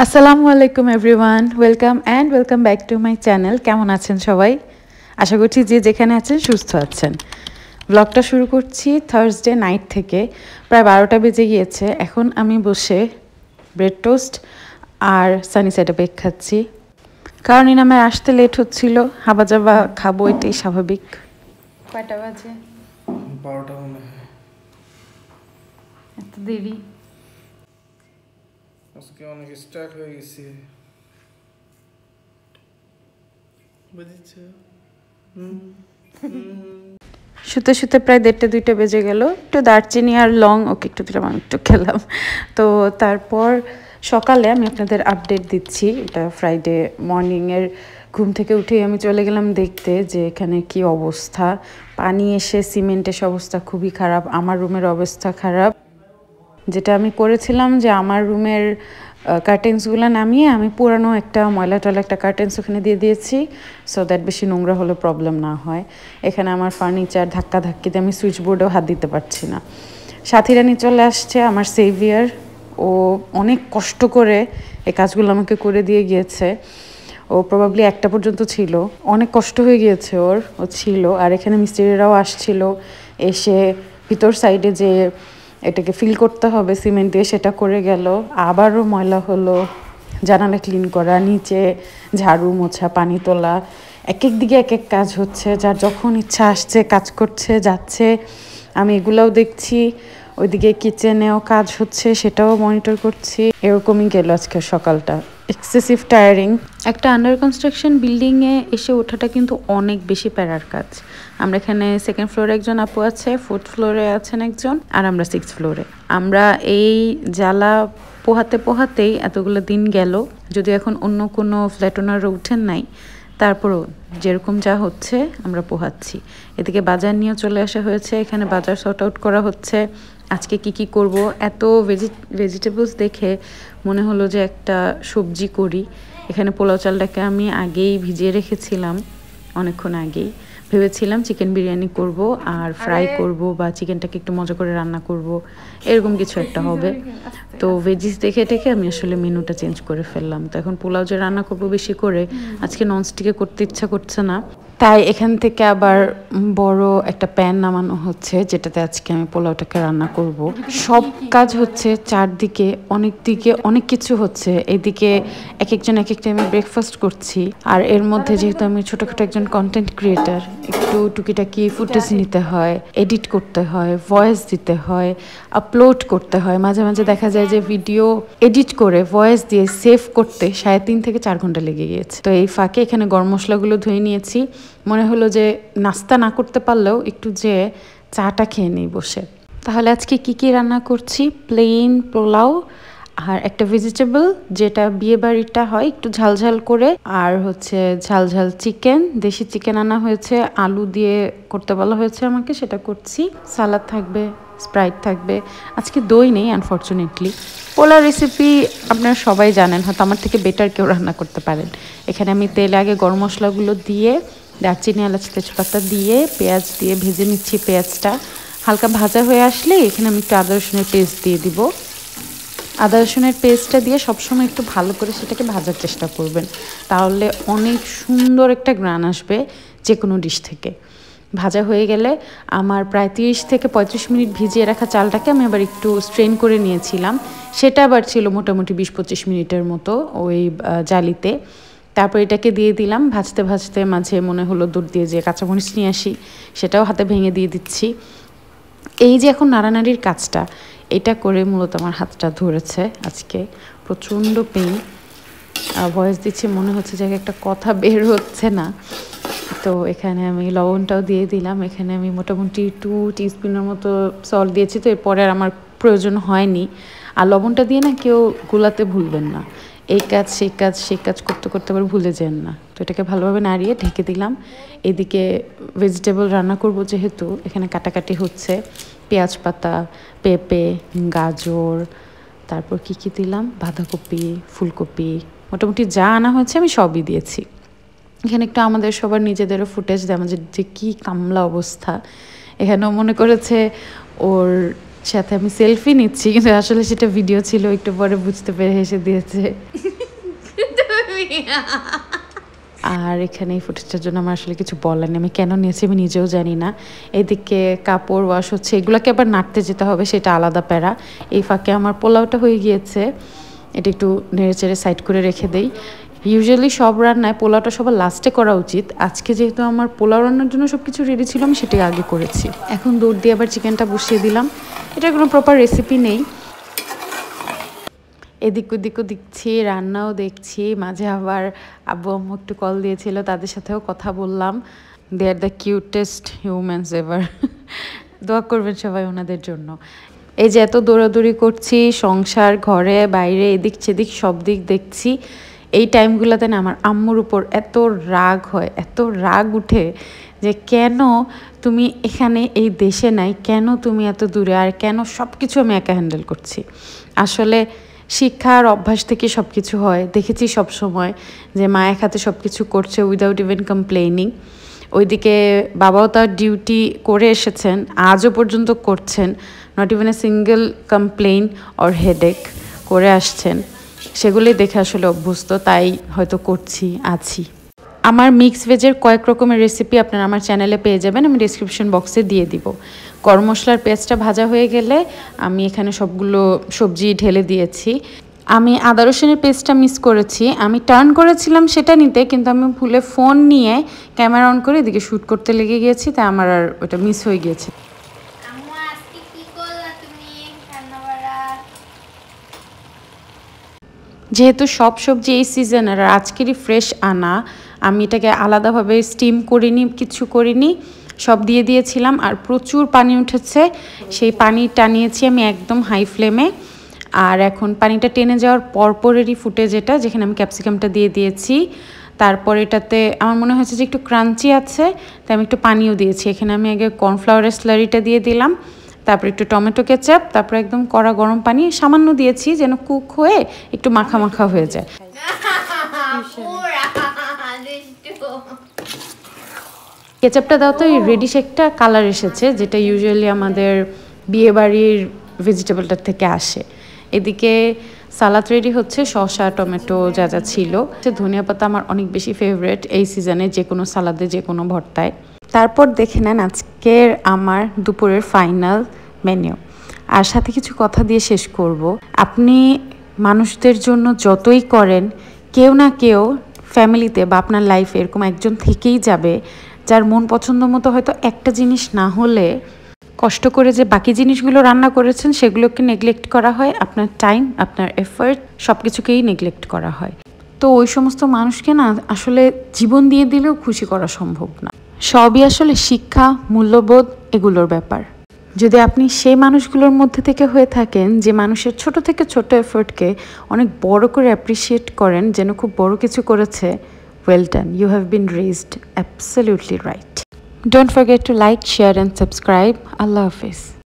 আসসালামু আলাইকুম everyone, welcome back to my channel. কেমন আছেন সবাই? আশা করছি যে যেখানে আছেন সুস্থ আছেন। ব্লগটা শুরু করছি থার্সডে নাইট থেকে। প্রায় 12টা বেজে গিয়েছে। এখন আমি বসে ব্রেড টোস্ট আর সানি সাইড আপ খাচ্ছি, কারণ ইনামের আসতে লেট হচ্ছিল। হাবা জাবা খাবো, এটাই স্বাভাবিক। কয়টা বাজে? 12টা মনে হয়। এত দেরি? আজকে অনেক স্টার্ট হয়ে গেছে, বুঝেছো? শুতে শুতে প্রায় 1:30-2টা বেজে গেল। একটু দারচিনি আর লং ওকে একটু দিলাম, আমি একটু খেলাম। তো তারপর সকালে আমি আপনাদের আপডেট দিচ্ছি। এটা ফ্রাইডে মর্নিংয়ের ঘুম থেকে উঠেই আমি চলে গেলাম দেখতে যে এখানে কি অবস্থা। পানি এসে সিমেন্ট এসে অবস্থা খুবই খারাপ। আমার রুমের অবস্থা খারাপ। যেটা আমি করেছিলাম যে আমার রুমের কার্টেন্সগুলো নামিয়ে আমি পুরানো একটা ময়লা টলা একটা কার্টেন্স ওখানে দিয়ে দিয়েছি, সো দ্যাট বেশি নোংরা হলে প্রবলেম না হয়। এখানে আমার ফার্নিচার ধাক্কা ধাক্কিতে আমি সুইচ বোর্ডেও হাত দিতে পারছি না। সাথী রানী চলে আসছে, আমার সেভিয়ার। ও অনেক কষ্ট করে এই কাজগুলো আমাকে করে দিয়ে গিয়েছে। ও প্রবাবলি 1টা পর্যন্ত ছিল, অনেক কষ্ট হয়ে গিয়েছে ও ছিল। আর এখানে মিস্ত্রিরাও আসছিল, এসে ভিতর সাইডে যে এটাকে ফিল করতে হবে সিমেন্ট দিয়ে সেটা করে গেল। আবারও ময়লা হলো, জানালা ক্লিন করা, নিচে ঝাড়ু মোছা, পানি তোলা, এক এক দিকে এক এক কাজ হচ্ছে। যার যখন ইচ্ছা আসছে কাজ করছে যাচ্ছে, আমি এগুলাও দেখছি। ওইদিকে কিচেনেও কাজ হচ্ছে, সেটাও মনিটর করছি। এরকমই গেল আজকে সকালটা, এক্সেসিভ টায়ারিং। একটা আন্ডার কনস্ট্রাকশন বিল্ডিংয়ে এসে ওঠাটা কিন্তু অনেক বেশি প্যারার কাজ। আমরা এখানে 2nd ফ্লোরে একজন আপু আছে, 4th ফ্লোরে আছেন একজন, আর আমরা 6th ফ্লোরে। আমরা এই জ্বালা পোহাতে পোহাতেই এতগুলো দিন গেল। যদি এখন অন্য কোনো ফ্ল্যাট ওনাররা উঠেন নাই, তারপরও যেরকম যা হচ্ছে আমরা পোহাচ্ছি। এদিকে বাজার নিয়ে চলে আসা হয়েছে, এখানে বাজার সর্ট আউট করা হচ্ছে। আজকে কি করব, এত ভেজিটেবলস দেখে মনে হলো যে একটা সবজি করি। এখানে পোলাও চালটাকে আমি আগেই ভিজিয়ে রেখেছিলাম, অনেকক্ষণ আগেই। ভেবেছিলাম চিকেন বিরিয়ানি করব আর ফ্রাই করব, বা চিকেনটাকে একটু মজা করে রান্না করব, এরকম কিছু একটা হবে। তো ভেজিস দেখে টেকে আমি আসলে মেনুটা চেঞ্জ করে ফেললাম। তো এখন পোলাও যে রান্না করব বেশি করে, আজকে ননস্টিকে করতে ইচ্ছা করছে না, তাই এখান থেকে আবার বড় একটা প্যান নামানো হচ্ছে, যেটাতে আজকে আমি পোলাওটাকে রান্না করব। সব কাজ হচ্ছে চারদিকে, অনেক দিকে অনেক কিছু হচ্ছে। এদিকে এক একজন এক এক টাইমে ব্রেকফাস্ট করছি। আর এর মধ্যে যেহেতু আমি ছোটোখাটো একজন কন্টেন্ট ক্রিয়েটার, একটু টুকিটাকি ফুটেজ নিতে হয়, এডিট করতে হয়, ভয়েস দিতে হয়, আপলোড করতে হয়। মাঝে মাঝে দেখা যায় যে ভিডিও এডিট করে ভয়েস দিয়ে সেভ করতে 3.5 থেকে 4 ঘন্টা লেগে গিয়েছে। তো এই ফাঁকে এখানে গরম মশলাগুলো ধুয়ে নিয়েছি। মনে হলো যে নাস্তা না করতে পারলেও একটু যে চাটা খেয়ে নিই বসে। তাহলে আজকে কি রান্না করছি? প্লেন পোলাও আর একটা ভেজিটেবল, যেটা বিয়ে বাড়িটা হয় একটু ঝালঝাল করে, আর হচ্ছে ঝালঝাল চিকেন, দেশি চিকেন আনা হয়েছে, আলু দিয়ে করতে বলা হয়েছে আমাকে, সেটা করছি। সালাদ থাকবে, স্প্রাইট থাকবে। আজকে দই নেই আনফর্চুনেটলি। পোলাও রেসিপি আপনারা সবাই জানেন, হয়তো আমার থেকে বেটার কেউ রান্না করতে পারেন। এখানে আমি তেলে আগে গরম মশলাগুলো দিয়ে, দারচিনি এলাচ তেজপাতা দিয়ে, পেঁয়াজ দিয়ে ভেজে নিচ্ছি। পেঁয়াজটা হালকা ভাজা হয়ে আসলে এখানে আমি একটু আদা রসুনের পেস্ট দিয়ে দিব। আদা রসুনের পেস্টটা দিয়ে সবসময় একটু ভালো করে সেটাকে ভাজার চেষ্টা করবেন, তাহলে অনেক সুন্দর একটা গ্রান আসবে যে কোনো ডিশ থেকে। ভাজা হয়ে গেলে আমার প্রায় 30 থেকে 35 মিনিট ভিজিয়ে রাখা চালটাকে আমি আবার একটু স্ট্রেন করে নিয়েছিলাম। সেটা আবার ছিল মোটামুটি 20-25 মিনিটের মতো ওই জালিতে। তারপর এটাকে দিয়ে দিলাম। ভাজতে ভাজতে মাঝে মনে হলো দূর দিয়ে যে কাঁচামরিচ নিয়ে আসি, সেটাও হাতে ভেঙে দিয়ে দিচ্ছি। এই যে এখন নাড়ানাড়ির কাজটা, এটা করে মূলত আমার হাতটা ধরেছে আজকে, প্রচণ্ড পেইন। ভয়েস দিচ্ছে মনে হচ্ছে যে একটা কথা বের হচ্ছে না। তো এখানে আমি লবণটাও দিয়ে দিলাম। এখানে আমি মোটামুটি 2 টিস্পুনের মতো সল্ট দিয়েছি। তো এরপরে আর আমার প্রয়োজন হয়নি। আর লবণটা দিয়ে না কেউ গোলাতে ভুলবেন না, এই কাজ সেই কাজ করতে করতে আবার ভুলে যান না। তো এটাকে ভালোভাবে নাড়িয়ে ঢেকে দিলাম। এদিকে ভেজিটেবল রান্না করব, যেহেতু এখানে কাটাকাটি হচ্ছে। পেঁয়াজ পাতা, পেঁপে, গাজর, তারপর কি দিলাম, বাঁধাকপি, ফুলকপি, মোটামুটি যা আনা হয়েছে আমি সবই দিয়েছি। এখানে একটু আমাদের সবার নিজেদেরও ফুটেজ দেয়, আমাদের যে কী কামলা অবস্থা। এখানেও মনে করেছে ওর সাথে আমি সেলফি নিচ্ছি, কিন্তু আসলে সেটা ভিডিও ছিল। একটু পরে বুঝতে পেরে হেসে দিয়েছে। আর এখানে এই ফুটেজটার জন্য আমার আসলে কিছু বলার নেই, আমি কেন নিয়েছি আমি নিজেও জানি না। এদিকে কাপড় ওয়াশ হচ্ছে, এগুলোকে আবার নাড়তে যেতে হবে, সেটা আলাদা প্যারা। এই ফাঁকে আমার পোলাওটা হয়ে গিয়েছে, এটা একটু নেড়ে চেড়ে সাইড করে রেখে দেই। ইউজুয়ালি সব রান্নায় পোলাওটা সবার লাস্টে করা উচিত, আজকে যেহেতু আমার পোলাও রান্নার জন্য সব কিছু রেডি ছিল আমি সেটাই আগে করেছি। এখন দুধ দিয়ে আবার চিকেনটা বসিয়ে দিলাম, এটার কোনো প্রপার রেসিপি নেই। এদিক ওদিকও দেখছি, রান্নাও দেখছি, মাঝে আবার আব্বু আম্মু একটু কল দিয়েছিল, তাদের সাথেও কথা বললাম। They are the cutest humans ever. দোয়া করবেন সবাই ওনাদের জন্য। এই যে এত দৌড়াদৌড়ি করছি সংসার, ঘরে বাইরে, এদিক সেদিক সব দিক দেখছি, এই টাইমগুলোতে না আমার আম্মুর উপর এত রাগ হয়, এত রাগ উঠে যে কেন তুমি এখানে এই দেশে নাই, কেন তুমি এত দূরে, আর কেন সব কিছু আমি একা হ্যান্ডেল করছি। আসলে শিক্ষার অভ্যাস থেকে সব কিছু হয়, দেখেছি সব সময় যে মা এক হাতে সব কিছু করছে উইদাউট ইভেন কমপ্লেনিং। ওইদিকে বাবাও তার ডিউটি করে এসেছেন, আজও পর্যন্ত করছেন, not even a single complain or headache করে আসছেন। সেগুলোই দেখে আসলে অভ্যস্ত, তাই হয়তো করছি, আছি। আমার মিক্স ভেজের কয়েক রকমের রেসিপি আপনারা আমার চ্যানেলে পেয়ে যাবেন, আমি ডিসক্রিপশন বক্সে দিয়ে দিব। গরম মশলার পেস্টটা ভাজা হয়ে গেলে আমি এখানে সবগুলো সবজি ঢেলে দিয়েছি। আমি আদা রসুনের পেস্টটা মিস করেছি, আমি টার্ন করেছিলাম সেটা নিতে, কিন্তু আমি ভুলে ফোন নিয়ে ক্যামেরা অন করে এদিকে শ্যুট করতে লেগে গিয়েছি, তাই আমার আর ওটা মিস হয়ে গিয়েছে। যেহেতু সব সবজি এই সিজনের আর আজকেরই ফ্রেশ আনা, আমি এটাকে আলাদাভাবে স্টিম করিনি, কিছু করিনি, সব দিয়ে দিয়েছিলাম। আর প্রচুর পানি উঠেছে, সেই পানি টানিয়েছি আমি একদম হাই ফ্লেমে। আর এখন পানিটা টেনে যাওয়ার পরপরেরই ফুটেজ এটা, যেখানে আমি ক্যাপসিকামটা দিয়ে দিয়েছি। তারপর এটাতে আমার মনে হয়েছে যে একটু ক্রাঞ্চি আছে, তাই আমি একটু পানিও দিয়েছি। এখানে আমি আগে কর্নফ্লাওয়ারের স্লারিটা দিয়ে দিলাম, তারপর একটু টমেটো কেচাপ, তারপর একদম কড়া গরম পানি সামান্য দিয়েছি যেন কুক হয়ে একটু মাখা মাখা হয়ে যায়। কেচাপটা দাও তো এই রেডিশ একটা কালার এসেছে, যেটা ইউজুয়ালি আমাদের বিয়েবাড়ির ভেজিটেবলটার থেকে আসে। এদিকে সালাদ রেডি হচ্ছে, শসা টমেটো যা যা ছিল। ধনিয়া পাতা আমার অনেক বেশি ফেভারিট এই সিজনে, যে কোনো সালাদে যে কোনো ভর্তায়। তারপর দেখে নেন আজকের আমার দুপুরের ফাইনাল মেনু। আর সাথে কিছু কথা দিয়ে শেষ করব, আপনি মানুষদের জন্য যতই করেন, কেউ না কেউ ফ্যামিলিতে বা আপনার লাইফে এরকম একজন থেকেই যাবে যার মন পছন্দ মতো হয়তো একটা জিনিস না হলে কষ্ট করে যে বাকি জিনিসগুলো রান্না করেছেন সেগুলোকে নেগলেক্ট করা হয়, আপনার টাইম আপনার এফোর্ট সব কিছুকেই নেগলেক্ট করা হয়। তো ওই সমস্ত মানুষকে না আসলে জীবন দিয়ে দিলেও খুশি করা সম্ভব না। সবই আসলে শিক্ষা, মূল্যবোধ এগুলোর ব্যাপার। যদি আপনি সেই মানুষগুলোর মধ্যে থেকে হয়ে থাকেন যে মানুষের ছোট থেকে ছোট এফোর্টকে অনেক বড় করে অ্যাপ্রিসিয়েট করেন যেন খুব বড় কিছু করেছে, well done, you have been raised absolutely right. Don't forget to like, share and subscribe. Allah Hafiz.